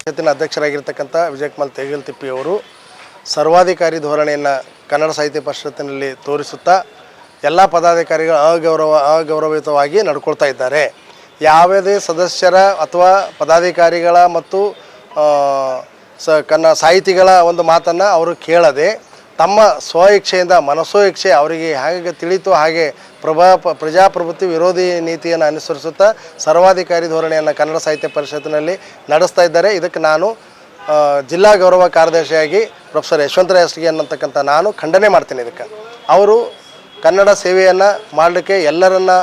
ಪರಿಷತ್ತಿನ ಅಧ್ಯಕ್ಷರಾಗಿರ್ತಕ್ಕಂಥ ವಿಜಯಕುಮಾರ್ ತೇಗಲ್ತಿಪ್ಪಿ ಅವರು ಸರ್ವಾಧಿಕಾರಿ ಧೋರಣೆಯನ್ನು ಕನ್ನಡ ಸಾಹಿತ್ಯ ಪರಿಷತ್ತಿನಲ್ಲಿ ತೋರಿಸುತ್ತಾ ಎಲ್ಲ ಪದಾಧಿಕಾರಿಗಳು ಅಗೌರವಯುತವಾಗಿ ನಡ್ಕೊಳ್ತಾ ಇದ್ದಾರೆ. ಯಾವುದೇ ಸದಸ್ಯರ ಅಥವಾ ಪದಾಧಿಕಾರಿಗಳ ಮತ್ತು ಸಾಹಿತಿಗಳ ಒಂದು ಮಾತನ್ನು ಅವರು ಕೇಳದೆ ತಮ್ಮ ಸ್ವ ಇಚ್ಛೆಯಿಂದ ಮನಸ್ಸೋ ಇಚ್ಛೆ ಅವರಿಗೆ ಹೇಗೆ ತಿಳಿತು ಹಾಗೆ ಪ್ರಜಾಪ್ರಭುತ್ವ ವಿರೋಧಿ ನೀತಿಯನ್ನು ಅನುಸರಿಸುತ್ತಾ ಸರ್ವಾಧಿಕಾರಿ ಧೋರಣೆಯನ್ನು ಕನ್ನಡ ಸಾಹಿತ್ಯ ಪರಿಷತ್ತಿನಲ್ಲಿ ನಡೆಸ್ತಾ ಇದ್ದಾರೆ. ಇದಕ್ಕೆ ನಾನು ಜಿಲ್ಲಾ ಗೌರವ ಕಾರ್ಯದರ್ಶಿಯಾಗಿ ಪ್ರೊಫೆಸರ್ ಯಶವಂತರಾಯ ಎಸ್ಟಿಗೆ ಅನ್ನತಕ್ಕಂಥ ನಾನು ಖಂಡನೆ ಮಾಡ್ತೀನಿ. ಇದಕ್ಕೆ ಅವರು ಕನ್ನಡ ಸೇವೆಯನ್ನು ಮಾಡಲಿಕ್ಕೆ ಎಲ್ಲರನ್ನ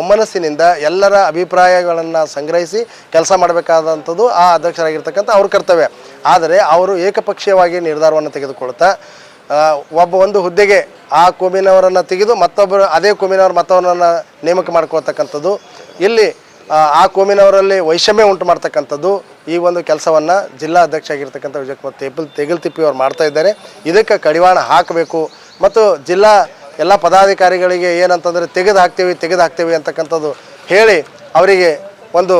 ಒಮ್ಮನಸ್ಸಿನಿಂದ ಎಲ್ಲರ ಅಭಿಪ್ರಾಯಗಳನ್ನು ಸಂಗ್ರಹಿಸಿ ಕೆಲಸ ಮಾಡಬೇಕಾದಂಥದ್ದು ಆ ಅಧ್ಯಕ್ಷರಾಗಿರ್ತಕ್ಕಂಥ ಅವ್ರ ಕರ್ತವ್ಯ. ಆದರೆ ಅವರು ಏಕಪಕ್ಷೀಯವಾಗಿ ನಿರ್ಧಾರವನ್ನು ತೆಗೆದುಕೊಳ್ತಾ ಒಂದು ಹುದ್ದೆಗೆ ಆ ಕೋಮಿನವರನ್ನು ತೆಗೆದು ಮತ್ತೊಬ್ಬರು ಅದೇ ಕೋಮಿನವರು ಮತ್ತವರನ್ನು ನೇಮಕ ಮಾಡ್ಕೊಳ್ತಕ್ಕಂಥದ್ದು, ಇಲ್ಲಿ ಆ ಕೋಮಿನವರಲ್ಲಿ ವೈಷಮ್ಯ ಉಂಟು ಮಾಡ್ತಕ್ಕಂಥದ್ದು, ಈ ಒಂದು ಕೆಲಸವನ್ನು ಜಿಲ್ಲಾ ಅಧ್ಯಕ್ಷ ಆಗಿರ್ತಕ್ಕಂಥ ವಿಜಯಕುಮಾರ್ ತೇಗಲ್ತಿಪ್ಪಿ ಅವರು ಮಾಡ್ತಾ ಇದ್ದಾರೆ. ಇದಕ್ಕೆ ಕಡಿವಾಣ ಹಾಕಬೇಕು ಮತ್ತು ಜಿಲ್ಲಾ ಎಲ್ಲ ಪದಾಧಿಕಾರಿಗಳಿಗೆ ಏನಂತಂದರೆ ತೆಗೆದು ಹಾಕ್ತೀವಿ ಅಂತಕ್ಕಂಥದ್ದು ಹೇಳಿ ಅವರಿಗೆ ಒಂದು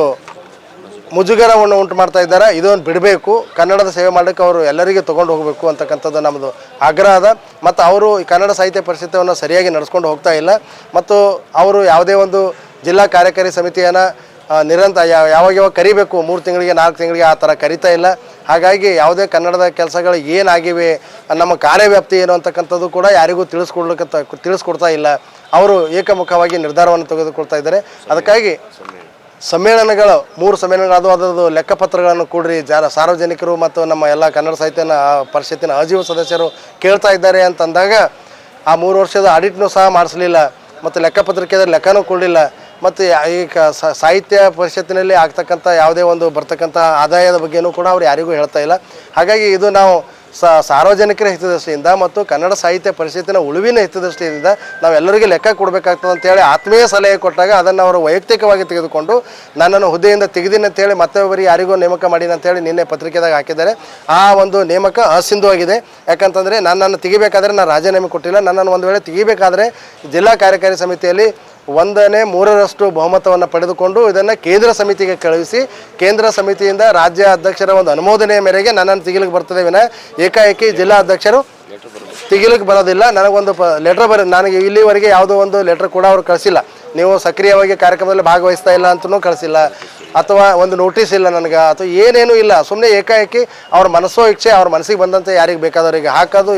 ಮುಜುಗರವನ್ನು ಉಂಟು ಮಾಡ್ತಾ ಇದ್ದಾರೆ. ಇದನ್ನು ಬಿಡಬೇಕು, ಕನ್ನಡದ ಸೇವೆ ಮಾಡಲಿಕ್ಕೆ ಅವರು ಎಲ್ಲರಿಗೆ ತೊಗೊಂಡು ಹೋಗಬೇಕು ಅಂತಕ್ಕಂಥದ್ದು ನಮ್ಮದು ಆಗ್ರಹ ಅದ. ಮತ್ತು ಅವರು ಈ ಕನ್ನಡ ಸಾಹಿತ್ಯ ಪರಿಷತ್ತನ್ನು ಸರಿಯಾಗಿ ನಡೆಸ್ಕೊಂಡು ಹೋಗ್ತಾ ಇಲ್ಲ ಮತ್ತು ಅವರು ಯಾವುದೇ ಒಂದು ಜಿಲ್ಲಾ ಕಾರ್ಯಕಾರಿ ಸಮಿತಿಯನ್ನು ಯಾವಾಗ ಕರಿಬೇಕು 3 ತಿಂಗಳಿಗೆ 4 ತಿಂಗಳಿಗೆ ಆ ಥರ ಕರಿತಾ ಇಲ್ಲ. ಹಾಗಾಗಿ ಯಾವುದೇ ಕನ್ನಡದ ಕೆಲಸಗಳು ಏನಾಗಿವೆ, ನಮ್ಮ ಕಾರ್ಯವ್ಯಾಪ್ತಿ ಏನು ಅಂತಕ್ಕಂಥದ್ದು ಕೂಡ ಯಾರಿಗೂ ತಿಳಿಸ್ಕೊಡ್ತಾ ಇಲ್ಲ. ಅವರು ಏಕಮುಖವಾಗಿ ನಿರ್ಧಾರವನ್ನು ತೆಗೆದುಕೊಳ್ತಾ ಇದ್ದಾರೆ. ಅದಕ್ಕಾಗಿ ಸಮ್ಮೇಳನಗಳು 3 ಸಮ್ಮೇಳನಗಳು ಅದರದ್ದು ಲೆಕ್ಕಪತ್ರಗಳನ್ನು ಕೂಡ್ರಿ ಸಾರ್ವಜನಿಕರು ಮತ್ತು ನಮ್ಮ ಎಲ್ಲ ಕನ್ನಡ ಸಾಹಿತ್ಯ ಪರಿಷತ್ತಿನ ಅಜೀವ ಸದಸ್ಯರು ಕೇಳ್ತಾ ಇದ್ದಾರೆ ಅಂತಂದಾಗ ಆ 3 ವರ್ಷದ ಆಡಿಟ್ನೂ ಸಹ ಮಾಡಿಸಲಿಲ್ಲ ಮತ್ತು ಲೆಕ್ಕಪತ್ರಕ್ಕೆ ಲೆಕ್ಕನೂ ಕೊಡಲಿಲ್ಲ. ಮತ್ತು ಈ ಸಾಹಿತ್ಯ ಪರಿಷತ್ತಿನಲ್ಲಿ ಆಗ್ತಕ್ಕಂಥ ಯಾವುದೇ ಒಂದು ಬರ್ತಕ್ಕಂಥ ಆದಾಯದ ಬಗ್ಗೆಯೂ ಕೂಡ ಅವ್ರು ಯಾರಿಗೂ ಹೇಳ್ತಾ ಇಲ್ಲ. ಹಾಗಾಗಿ ಇದು ನಾವು ಸಾರ್ವಜನಿಕರ ಹಿತದೃಷ್ಟಿಯಿಂದ ಮತ್ತು ಕನ್ನಡ ಸಾಹಿತ್ಯ ಪರಿಷತ್ತಿನ ಉಳಿವಿನ ಹಿತದೃಷ್ಟಿಯಿಂದ ನಾವೆಲ್ಲರಿಗೂ ಲೆಕ್ಕ ಕೊಡಬೇಕಾಗ್ತದೆ ಅಂತೇಳಿ ಆತ್ಮೀಯ ಸಲಹೆ ಕೊಟ್ಟಾಗ ಅದನ್ನು ಅವರು ವೈಯಕ್ತಿಕವಾಗಿ ತೆಗೆದುಕೊಂಡು ನನ್ನನ್ನು ಹುದ್ದೆಯಿಂದ ತೆಗೆದಿನಿ ಅಂತೇಳಿ ಮತ್ತೊಬ್ಬರಿಗೆ ಯಾರಿಗೂ ನೇಮಕ ಮಾಡೀನಿ ಅಂತೇಳಿ ನಿನ್ನೆ ಪತ್ರಿಕೆದಾಗ ಹಾಕಿದ್ದಾರೆ. ಆ ಒಂದು ನೇಮಕ ಅಸಿಂಧುವಾಗಿದೆ. ಯಾಕಂತಂದರೆ ನನ್ನನ್ನು ತೆಗಿಬೇಕಾದ್ರೆ ನಾನು ರಾಜೀನಾಮೆ ಕೊಟ್ಟಿಲ್ಲ. ನನ್ನನ್ನು ಒಂದು ವೇಳೆ ತೆಗಿಬೇಕಾದ್ರೆ ಜಿಲ್ಲಾ ಕಾರ್ಯಕಾರಿ ಸಮಿತಿಯಲ್ಲಿ 1/3 ಬಹುಮತವನ್ನು ಪಡೆದುಕೊಂಡು ಇದನ್ನು ಕೇಂದ್ರ ಸಮಿತಿಗೆ ಕಳುಹಿಸಿ ಕೇಂದ್ರ ಸಮಿತಿಯಿಂದ ರಾಜ್ಯ ಅಧ್ಯಕ್ಷರ ಒಂದು ಅನುಮೋದನೆಯ ಮೇರೆಗೆ ನನ್ನನ್ನು ತೆಗಿಲಿಕ್ಕೆ ಬರ್ತದೆ ವಿನಃ ಏಕಾಏಕಿ ಜಿಲ್ಲಾ ಅಧ್ಯಕ್ಷರು ತೆಗಿಲಿಕ್ಕೆ ಬರೋದಿಲ್ಲ. ನನಗೊಂದು ಲೆಟ್ರ್ ನನಗೆ ಇಲ್ಲಿವರೆಗೆ ಯಾವುದೋ ಒಂದು ಲೆಟ್ರ್ ಕೂಡ ಅವರು ಕಳಿಸಿಲ್ಲ. ನೀವು ಸಕ್ರಿಯವಾಗಿ ಕಾರ್ಯಕ್ರಮದಲ್ಲಿ ಭಾಗವಹಿಸ್ತಾ ಇಲ್ಲ ಅಂತಲೂ ಕಳಿಸಿಲ್ಲ ಅಥವಾ ಒಂದು ನೋಟಿಸ್ ಇಲ್ಲ ನನಗೆ ಅಥವಾ ಏನೇನೂ ಇಲ್ಲ. ಸುಮ್ಮನೆ ಏಕಾಏಕಿ ಅವ್ರ ಮನಸ್ಸೋ ಇಚ್ಛೆ ಅವ್ರ ಮನಸ್ಸಿಗೆ ಬಂದಂತೆ ಯಾರಿಗೆ ಬೇಕಾದವರಿಗೆ ಹಾಕೋದು,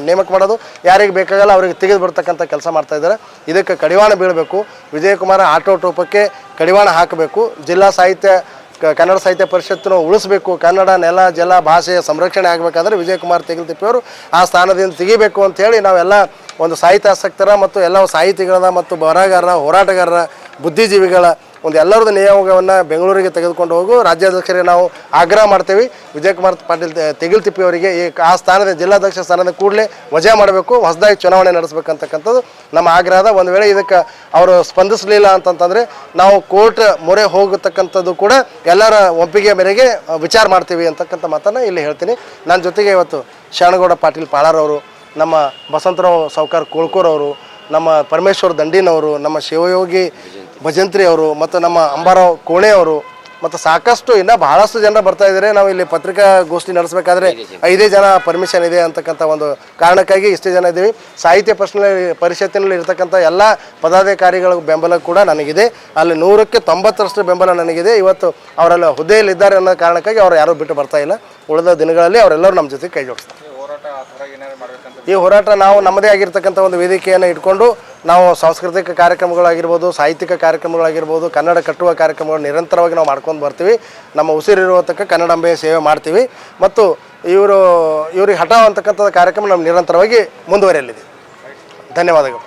ನೇಮಕ ಮಾಡೋದು, ಯಾರಿಗೆ ಬೇಕಾಗಲ್ಲ ಅವರಿಗೆ ತೆಗೆದು ಬರ್ತಕ್ಕಂಥ ಕೆಲಸ ಮಾಡ್ತಾ ಇದ್ದಾರೆ. ಇದಕ್ಕೆ ಕಡಿವಾಣ ಬೀಳಬೇಕು. ವಿಜಯಕುಮಾರ್ ಆಟೋಟೋಪಕ್ಕೆ ಕಡಿವಾಣ ಹಾಕಬೇಕು. ಜಿಲ್ಲಾ ಕನ್ನಡ ಸಾಹಿತ್ಯ ಪರಿಷತ್ತನ್ನು ಉಳಿಸಬೇಕು. ಕನ್ನಡ ನೆಲ ಜಲ ಭಾಷೆಯ ಸಂರಕ್ಷಣೆ ಆಗಬೇಕಾದ್ರೆ ವಿಜಯಕುಮಾರ್ ತೇಗಲ್ತಿಪ್ಪಿಯವರು ಆ ಸ್ಥಾನದಿಂದ ತೆಗಿಬೇಕು ಅಂಥೇಳಿ ನಾವೆಲ್ಲ ಒಂದು ಸಾಹಿತ್ಯಾಸಕ್ತರ ಮತ್ತು ಎಲ್ಲ ಸಾಹಿತಿಗಳ ಮತ್ತು ಬರಹಗಾರರ ಹೋರಾಟಗಾರರ ಬುದ್ಧಿಜೀವಿಗಳ ಒಂದು ಎಲ್ಲರದ್ದು ನಿಯೋಗವನ್ನು ಬೆಂಗಳೂರಿಗೆ ತೆಗೆದುಕೊಂಡು ಹೋಗು ರಾಜ್ಯಾಧ್ಯಕ್ಷರಿಗೆ ನಾವು ಆಗ್ರಹ ಮಾಡ್ತೇವೆ. ವಿಜಯಕುಮಾರ್ ಪಾಟೀಲ್ ತೇಗಲ್ತಿಪ್ಪಿ ಅವರಿಗೆ ಆ ಸ್ಥಾನದ ಜಿಲ್ಲಾಧ್ಯಕ್ಷ ಸ್ಥಾನದ ಕೂಡಲೇ ವಜಾ ಮಾಡಬೇಕು, ಹೊಸದಾಗಿ ಚುನಾವಣೆ ನಡೆಸಬೇಕಂತಕ್ಕಂಥದ್ದು ನಮ್ಮ ಆಗ್ರಹದ. ಒಂದು ವೇಳೆ ಇದಕ್ಕೆ ಅವರು ಸ್ಪಂದಿಸಲಿಲ್ಲ ಅಂತಂತಂದರೆ ನಾವು ಕೋರ್ಟ್ ಮೊರೆ ಹೋಗತಕ್ಕಂಥದ್ದು ಕೂಡ ಎಲ್ಲರ ಒಪ್ಪಿಗೆ ಮೇರೆಗೆ ವಿಚಾರ ಮಾಡ್ತೀವಿ ಅಂತಕ್ಕಂಥ ಮಾತನ್ನು ಇಲ್ಲಿ ಹೇಳ್ತೀನಿ. ನನ್ನ ಜೊತೆಗೆ ಇವತ್ತು ಶರಣಗೌಡ ಪಾಟೀಲ್ ಪಾಳಾರವರು, ನಮ್ಮ ಬಸವಂತರಾವ್ ಸಾವ್ಕಾರ್ ಕೋಳ್ಕೂರವರು, ನಮ್ಮ ಪರಮೇಶ್ವರ್ ದಂಡಿನವರು, ನಮ್ಮ ಶಿವಯೋಗಿ ಭಜಂತ್ರಿ ಅವರು ಮತ್ತು ನಮ್ಮ ಅಂಬಾರಾವ್ ಕೋಣೆ ಅವರು ಮತ್ತು ಸಾಕಷ್ಟು ಇನ್ನೂ ಬಹಳಷ್ಟು ಜನ ಬರ್ತಾ ಇದ್ದಾರೆ. ನಾವು ಇಲ್ಲಿ ಪತ್ರಿಕಾಗೋಷ್ಠಿ ನಡೆಸಬೇಕಾದ್ರೆ 5 ಜನ ಪರ್ಮಿಷನ್ ಇದೆ ಅಂತಕ್ಕಂಥ ಒಂದು ಕಾರಣಕ್ಕಾಗಿ ಇಷ್ಟೇ ಜನ ಇದ್ದೀವಿ. ಸಾಹಿತ್ಯ ಪರಿಷತ್ತಿನಲ್ಲಿ ಇರ್ತಕ್ಕಂಥ ಎಲ್ಲ ಪದಾಧಿಕಾರಿಗಳ ಬೆಂಬಲ ಕೂಡ ನನಗಿದೆ. ಅಲ್ಲಿ 100ಕ್ಕೆ 90% ಬೆಂಬಲ ನನಗಿದೆ. ಇವತ್ತು ಅವರೆಲ್ಲ ಹುದ್ದೆಯಲ್ಲಿದ್ದಾರೆ ಅನ್ನೋ ಕಾರಣಕ್ಕಾಗಿ ಅವ್ರು ಯಾರೂ ಬಿಟ್ಟು ಬರ್ತಾ ಇಲ್ಲ. ಉಳಿದ ದಿನಗಳಲ್ಲಿ ಅವರೆಲ್ಲರೂ ನಮ್ಮ ಜೊತೆ ಕೈ ಜೋಡಿಸ್ತಾರೆ. ಈ ಹೋರಾಟ ನಾವು ನಮ್ಮದೇ ಆಗಿರ್ತಕ್ಕಂಥ ಒಂದು ವೇದಿಕೆಯನ್ನು ಇಟ್ಕೊಂಡು ನಾವು ಸಾಂಸ್ಕೃತಿಕ ಕಾರ್ಯಕ್ರಮಗಳಾಗಿರ್ಬೋದು, ಸಾಹಿತ್ಯಿಕ ಕಾರ್ಯಕ್ರಮಗಳಾಗಿರ್ಬೋದು, ಕನ್ನಡ ಕಟ್ಟುವ ಕಾರ್ಯಕ್ರಮಗಳು ನಿರಂತರವಾಗಿ ನಾವು ಮಾಡ್ಕೊಂಡು ಬರ್ತೀವಿ. ನಮ್ಮ ಉಸಿರಿರುವ ತಕ್ಕ ಕನ್ನಡಾಂಬೆಯ ಸೇವೆ ಮಾಡ್ತೀವಿ ಮತ್ತು ಇವ್ರಿಗೆ ಹಠ ಅಂತಕ್ಕಂಥ ಕಾರ್ಯಕ್ರಮ ನಮ್ಮ ನಿರಂತರವಾಗಿ ಮುಂದುವರಿಯಲಿದೆ. ಧನ್ಯವಾದಗಳು.